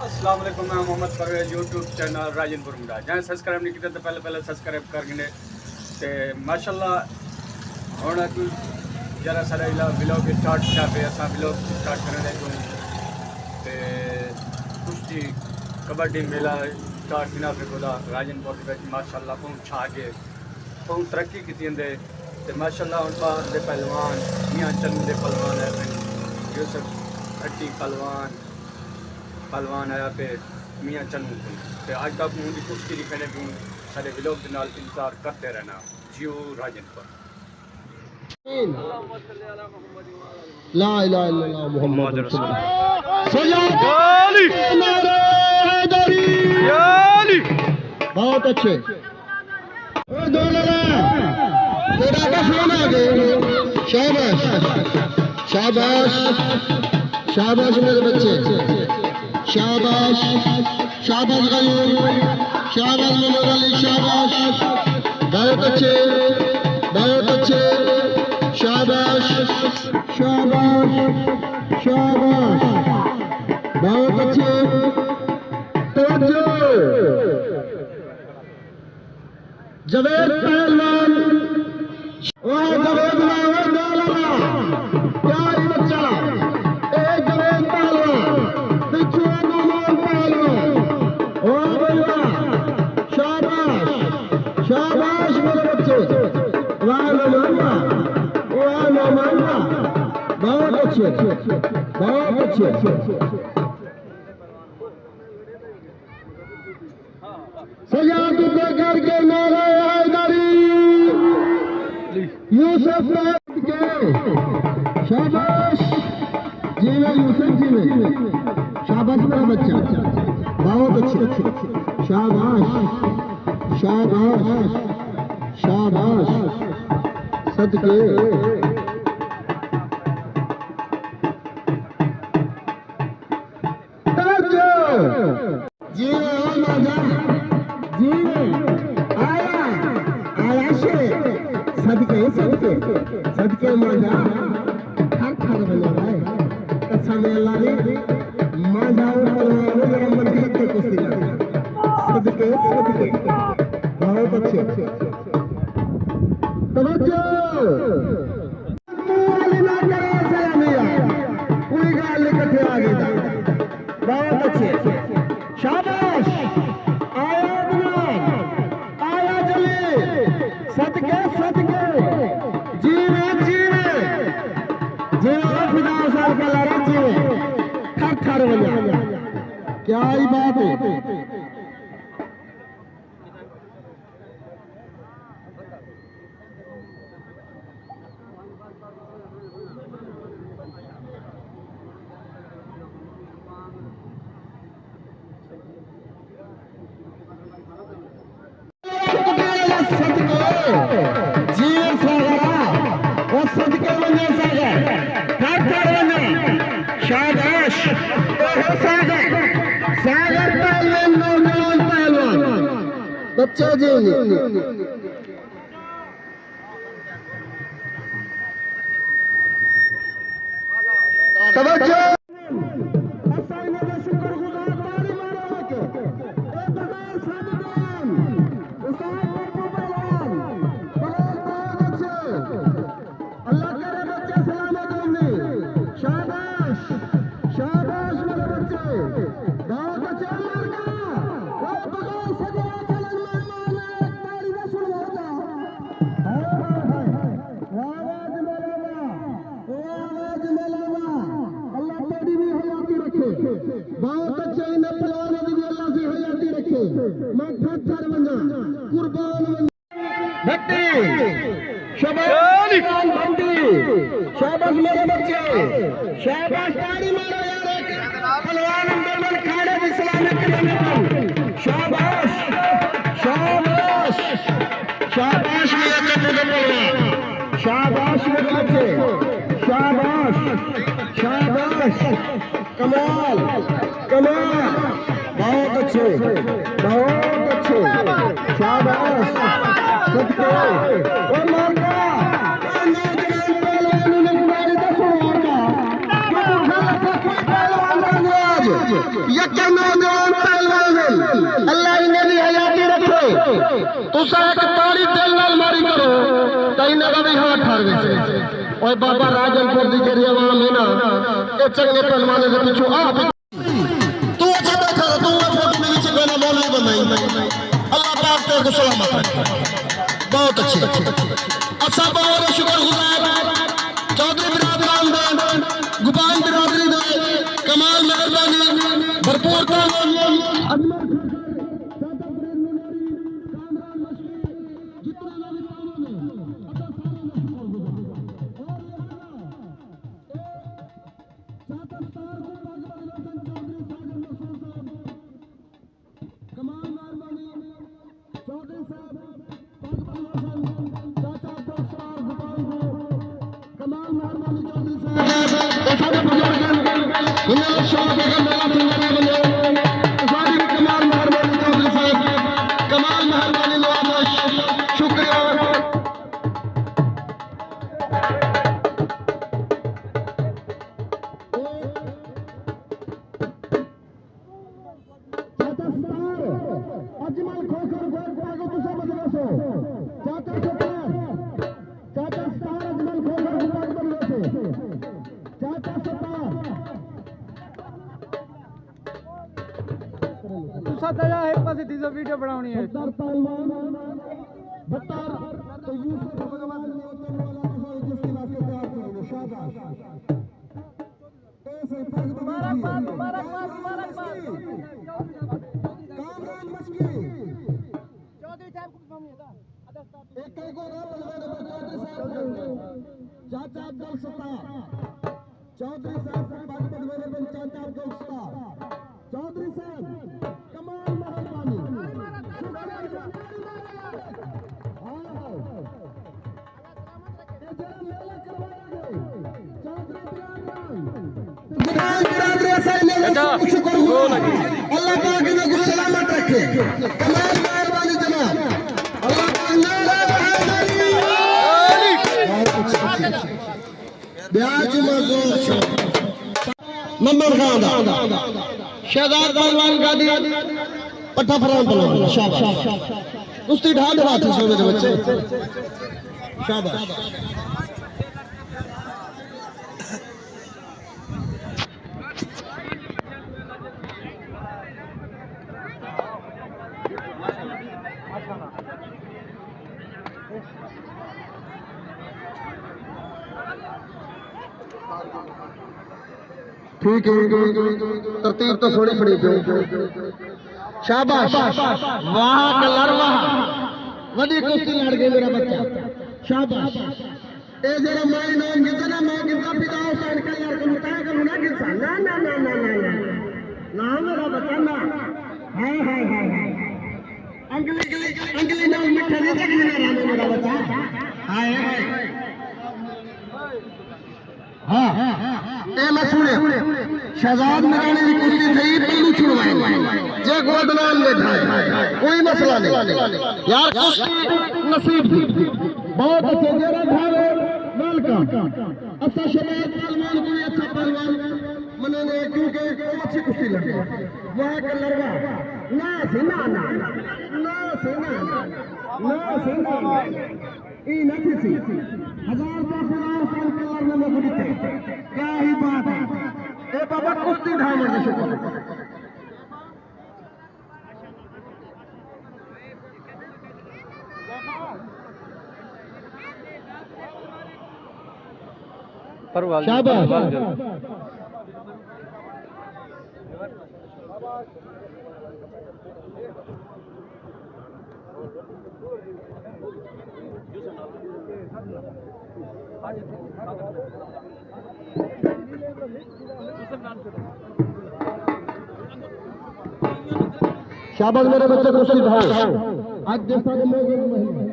अस्सलाम वालेकुम, मैं मोहम्मद परवेज यूट्यूब चैनल राजन बुरमुंडा जहाँ सब्सक्राइब नहीं किया तो पहले सब्सक्राइब करने ते माशाल्लाह होना कि जरा सारा ब्लॉग स्टार्ट किया पे असा ब्लॉग स्टार्ट करने तो ते कुश्ती कबड्डी मेला स्टार्ट किया पे खुदा राजनपुर के माशाल्लाह बहुत छा के बहुत तरक्की की ते माशाल्लाह उन बाहर दे पहलवान मियाँ चंद दे पहलवान है यूसुफ भट्टी पहलवान आया पे मियाँ चन्नू तो आज तक उनकी कुश्ती दिखाने की सारे विलोक के नाल इंतजार करते रहना जियो राजनपुर। ला इलाहा इल्लल्लाह मुहम्मद रसूलुल्लाह। बहुत अच्छे शाबाश शाबाश शाबाश मेरे बच्चे, शाबाश शाबाश गयूर, शाबाश मनोर अली, शाबाश बहुत अच्छे शाबाश शाबाश शाबाश बहुत अच्छे। जवेद पहलवान जवेद क्या ही बच्चा जवेद पहलवान पिछू पहलवान शाबाश शाबाश मेरे बच्चे, वाह बहुत अच्छे बहुत अच्छे। सजाद करके नारा हैदरी यूसुफ के शाबाश जीवे यूसुफ जीवे शाबाश मेरा बच्चा बहुत अच्छे शाबाश शाबाश शाबाश सदके जीवे जीवे आया आया से सदके सदके सदके माजा हर हर बने भाई कसम अल्लाह ने माजा और मेरा मन करते कुश्ती सदके सदके बहुत अच्छे तवज्जो ना करे सलामिया कोई गाल इकट्ठे आ गई बहुत अच्छे शाबाश आया दुलान आया जले सदके सदके जीवे जीवे जीवे फिदा साल का लड़ा जीवे खर खर बजा क्या ही बात है। जीवन सागरा और सदके बने सागर बने शाबाश सागर सागर पहलवान नौजवान पहलवान बच्चे जी तवज्जो बहुत अच्छे इन्हें पहलवान की अल्लाह से हयाती रखे मैं ठट्ठर बना कुर्बान भट्टी शाबाश भट्टी शाबाश मेरे बच्चे शाबाश ताड़ी मारो यार पहलवान अंदर खाड़े इस्लामिक शाबाश शाबाश शाबाश मेरे चंदू पहलवान शाबाश मेरे बच्चे शाबाश शाबाश कमाल कमाल बहुत अच्छे शाबाश वो मारका नौजवान पहलवान ने गुनाह दसो मारका क्यों गलत कोई पहलवान नहीं आज यके नौजवान पहलवान अल्लाह इन्हें भी हयाती रखे तुसा एक ताड़ी दिल नाल मारी करो तई ना भी हाथ ठारवे से ओए बाबा राजनपुर दी जेड़ी आवाम है ना ए चंगे पहलवान दे पिछू आप तू अच्छा बैठा तू फोटो मेरी चंगा मौलवी बनाई अल्लाह पाक तेरे को सलामत रखे बहुत अच्छी अच्छा बहुत शुक्रगुजार चौधरी बिरादरान दे गुबान बिरादरी दे कमाल मेहरबानी भरपूर तालीम वीडियो बनानी है चाचा अब्दुल सत्तार चौधरी साहब चाचा अब्दुल सत्तार चौधरी साहब कमाल मेहरबानी अल्लाह पाक इनको सलामत रखे कमाल मेहरबानी जनाब अल्लाह नंबर खान शहजाद पहलवान का दिया पट्टा फरमान पहलवान शाबाश कुश्ती ढा दे हाथ से मेरे बच्चे शाबाश ठीक है तरतीब तो थोड़ी बड़ी शाबाश वाह कलर वाह वडी कुश्ती लड़ गए मेरा बच्चा शाबाश ए जरा मैं नाम जितना मैं कितना पिता हुसैन का यार को बताया करूं ना कि ना ना ना ना ना ना मेरा बच्चा ना हाय हाय हाय अंगली नाम मिठा नहीं जगना मेरा बच्चा हाय हाय हाँ ए मैं सुने शहजाद मिरानी की कुश्ती थी पहलू छुड़वाएंगे जे गोदनान में ढाए कोई मसला नहीं यार कुश्ती नसीब थी बहुत अच्छे जेरा ढावे माल का अच्छा शहजाद पहलवान को भी अच्छा पहलवान मने क्योंकि अच्छी कुश्ती लड़ी वह का लड़वा ना सीना ना ना सीना ना सीना ई नहीं सी 1000 साल के लड़ने में गुजरते क्या ही बात है ए बाबा कुश्ती ढाई मर शुक्र शाबाश शाबाश मेरे बच्चे को सिखाओ आज जैसा कि मैं जितना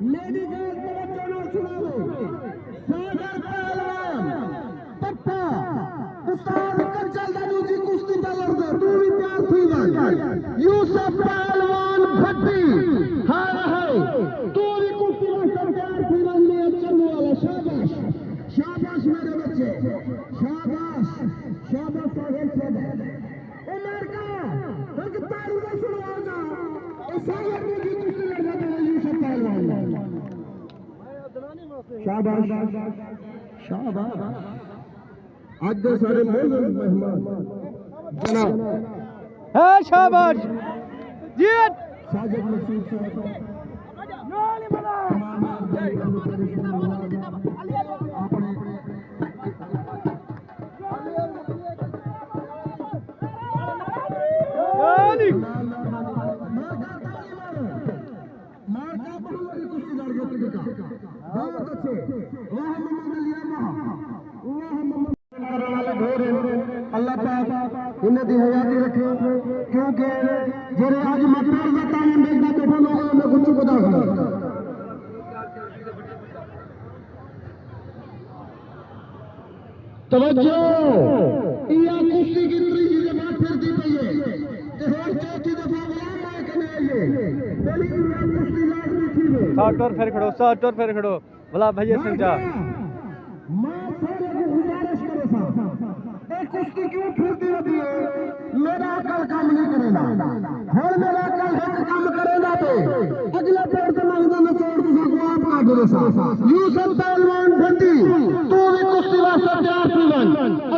लेडी गर्ल शाबाश शाबाश आज दे सारे मोहम्मद मेहमान जनाब है शाबाश जीत साजिद मसूद साहब अल्लाह पाक इन्हें दी हयाती रखे क्योंकि जेरे आज मैं पेड़ का टाइम देखदा तो बोलो मैं कुछ बता खड़ा तवज्जो या कुश्ती की त्रीजी दफा फिर दी पई है ते होर चौथी दफा गुलाम मैं कने आइए पहली कुश्ती लाजमी थी वे 7 और फिर खड़ो 7 और फिर खड़ो भला भैया संजा मैं सारे को गुजारिश करे सा एक कुश्ती क्यों फिरती रहती है मेरा अकल काम नहीं करेगा और मेरा अकल एक काम करेगा तो अगला पेड़ तो नहीं तो छोड़ दूंगा को आप काट दे सा यूसुफ पहलवान भट्टी तू भी कुश्ती वास्ते तैयार थी बन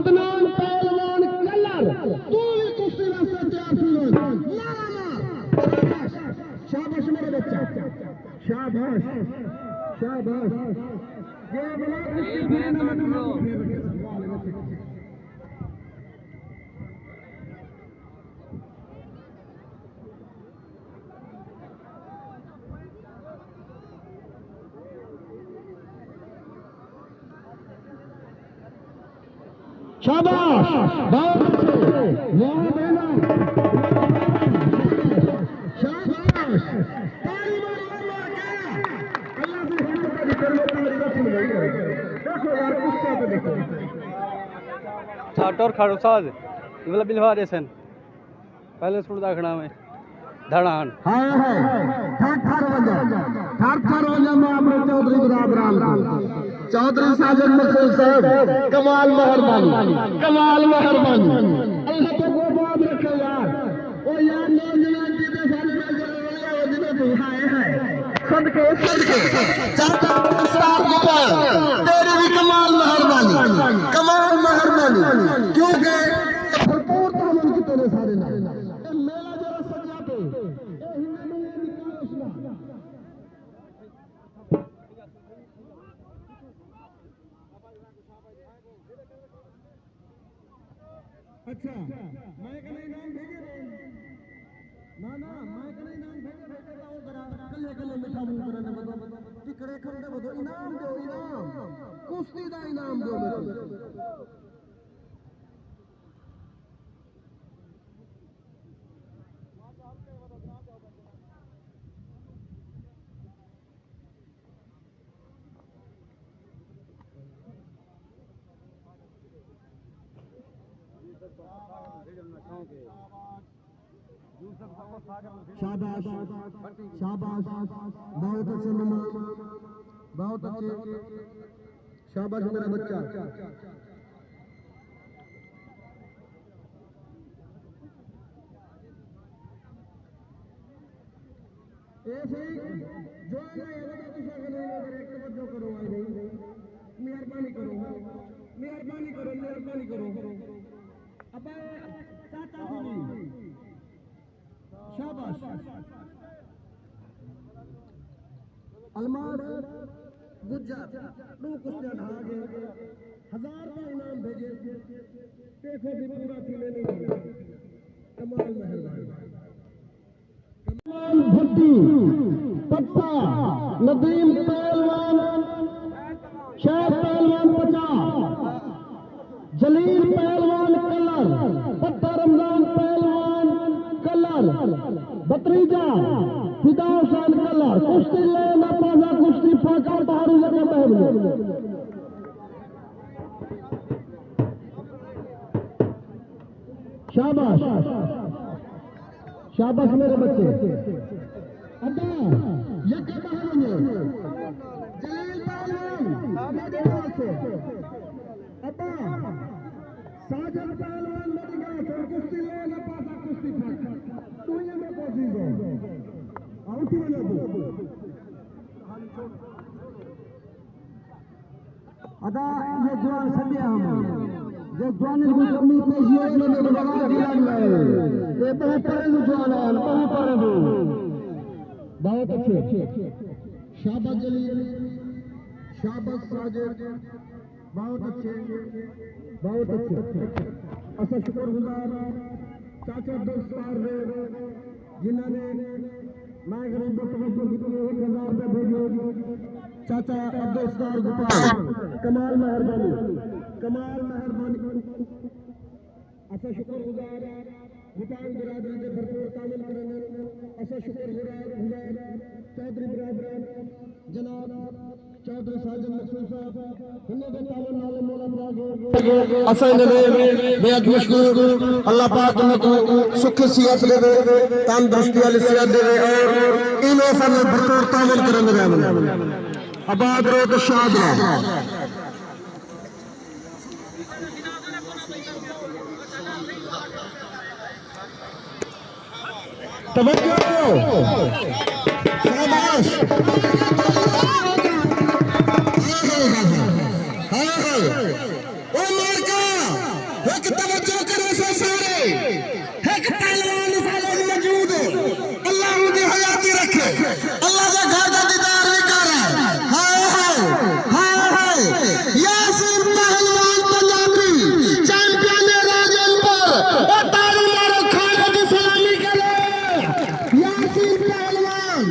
अदनान पहलवान कलर तू भी कुश्ती वास्ते तैयार थी बन मारा मार शाबाश मेरे बच्चा शाबाश शाबाश ये बड़ा कुश्ती फिरना मतलब शाबाश बहुत अच्छे यहाँ देना शाबाश ताली मारो अल्लाह क्या अल्लाह से हिम्मत कर लो ताली रस्म नहीं करेगा देखो यार कुश्ती पे देखो 7 और खड़ो साज इवला बिलवा देसन पहले सुन दाखना में धड़ान हाय हाय ठाठ वजह में अपने चौधरी बराबरान चौधरी साजिद मसूद साहब कमाल मेहरबानी अल्लाह तो वो बात रखे यार ओ यार नौजवान जी दे सारे जिन्हें भी हाय हाय सदके चाचा स्टार गोपाल तेरी भी कमाल मेहरबानी क्योंकि भरपूर तामन की तेरे सारे ना मेला जरा सजा पे ए हिन्ने में निकाल अच्छा मैं कने नाम भेजे ना मैं कने नाम भेजे लाओ करा कल्ले मिठा मुंह करने बदो टिकड़े खंडे बदो इनाम दो इनाम कुश्ती दा इनाम दो मेरे शाबाश शाबाश बहुत अच्छे मेहमान बहुत अच्छे शाबाश मेरा बच्चा ऐसे जो नहीं है तो किसी को नहीं अगर एक तवज्जो करो भाई मेहरबानी करो अब चाचा जी शाबाश अलमार गुज्जर दो कुश्तियां ढा गए 1000 का इनाम भेजे देखो भी पूरा खिले नहीं कमाल मेहरबानी कमाल भट्टी पप्पा नदीम पहलवान शेख पहलवान 50 जलील पहलवान कलर पत्ता रमजान पहलवान कलर बतरीजा फिदा हुसैन कलर कुश्ती ले नपाजा कुश्ती फाका बहारू लगे पहले शाबाश शाबाश मेरे बच्चे अब्बा ये क्या बहारू है जलील पहलवान मेडिकल से अब्बा साजिद पहलवान मेडिकल से कुश्ती ले नपाजा कुश्ती फाका दुनिया में कोशिश हो आउट बना दो अदा ये जवान सदे हम जे जवान को कमी पेशी है ने बगा दिया है ये तो पर जवान है बहुत पर बहुत अच्छे शाबाश जलील शाबाश साजिद बहुत अच्छे असा शुक्रगुजार चाचा दोस्तार ने जिन्होंने मैं गरीब को तवज्जो की 1000 रुपये भेजे चाचा अब्दुल गोपाल कमाल मेहरबानी असा शुक्रगुजार गोपाल बिरादरी के भरपूर तामील करने असा शुक्रगुजार चौधरी बिरादरान जनाब चौधरी साजिद मकसूद साहब हिन्ने के तावन नाले मौला मुराद असा ने बेहद मशकूर अल्लाह पाक ने को सुख सियात दे तंदुरुस्ती वाली सियात दे और इन असा ने भरपूर तामील करने आबाद रहो तो शाद रहो तवज्जो शाबाश ओ मारका एक तवज्जो करो सारे एक पहलवान साले मौजूद अल्लाह उनकी हयाती रखे अल्लाह का घर का दीदार भी कर हाय यासीर पहलवान पंजाबी चैंपियन राजनपुर और ताली मारो खाने की सलामी करे यासीर पहलवान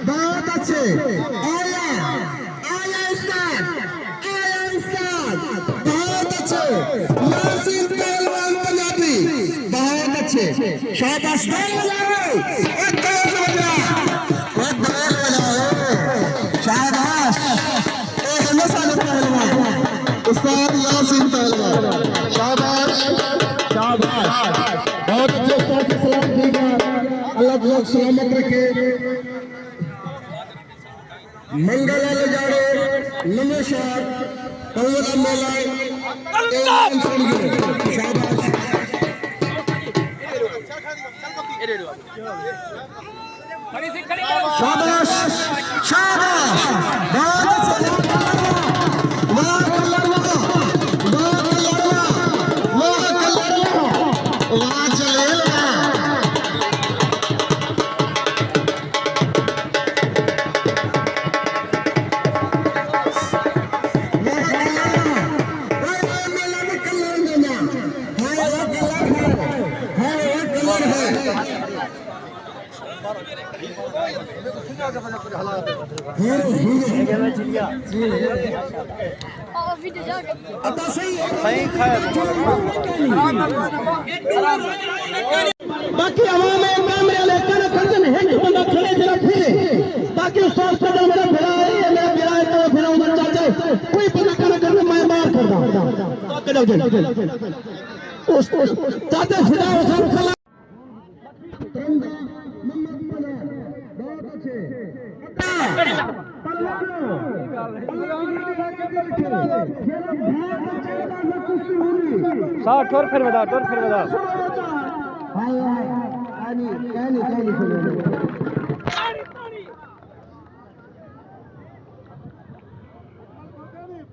बहुत अच्छे आया उस्ताद बहुत अच्छे यासीर पहलवान पंजाबी बहुत अच्छे शाबाश शाबाश उस्ताद यासीर पहलवान शाबाश बहुत अच्छे उस्ताद की सलाम ठीक है अल्लाह को सलामत रखे मंगल वाले जाड़े नमस्कार पौधा मेला शाबाश शाबाश बाकी आवाम कैमरे वाले कन खंजन हिंद बंदा खड़े जरा फिरे बाकी उस्ताद सदा मेरा फिरा है मेरा फिरा है तो फिरा उधर चाचे कोई बंदा कन कर मैं मार कर दूं उस चाचे फिरा उस खला तिरंगा मोहम्मद बना बहुत अच्छे टोर फिर बता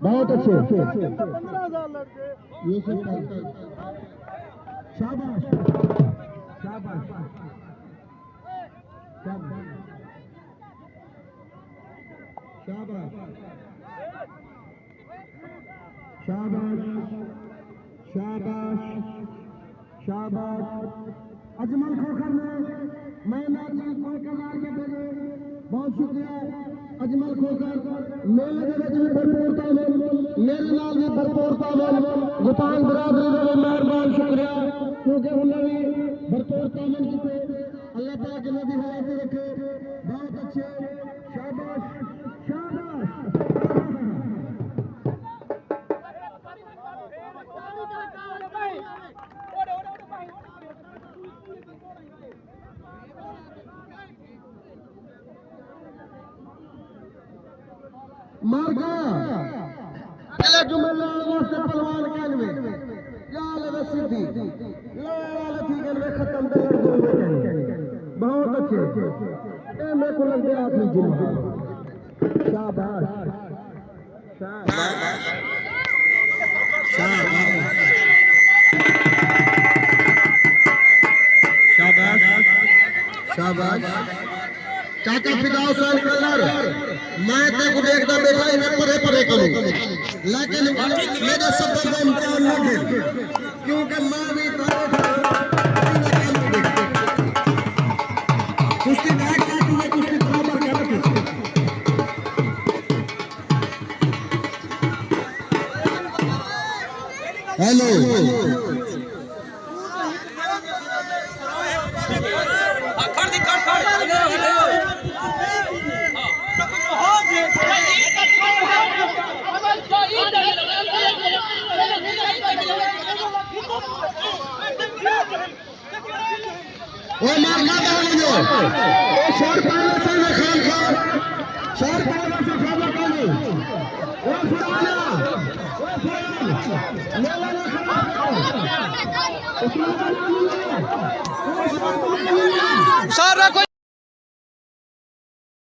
बहुत अच्छे ये सब शाबाश शाबाश शाबाश अजमल खोखर ने मैं नाची कोई कलार के भेजे बहुत शुक्रिया अजमल खोखर मेले में भरपूर तामील मेरे नाल भी भरपूर तामील गोपाल बिरादरी दे मेहरबान शुक्रिया क्योंकि उन्होंने भरपूर तामील की अल्लाह पाक ने भी हयात रखे बहुत अच्छे शाबाश मार्का अगले जुम्मे वास्ते पहलवान कहलवे याल रसीदी लाल ठीक है खत्म कर दो बहुत अच्छे ए मैं को लग गया आपने जिम्मा शाबाश शाबाश शाबाश शाबाश चाचा फिदा हुसैन कलर मैं ते को देखदा बैठा इन्हें परे परे करूं लेकिन मेरे शब्द का इम्तिहान न दे क्योंकि मैं भी कुश्ती बैठ जाती है कुश्ती बराबर कर रखी हेलो वो मारना जो शोर पाने से खान खान शोर पाने से खाना पानी वो फुराना वो फुराना लेला ना खाना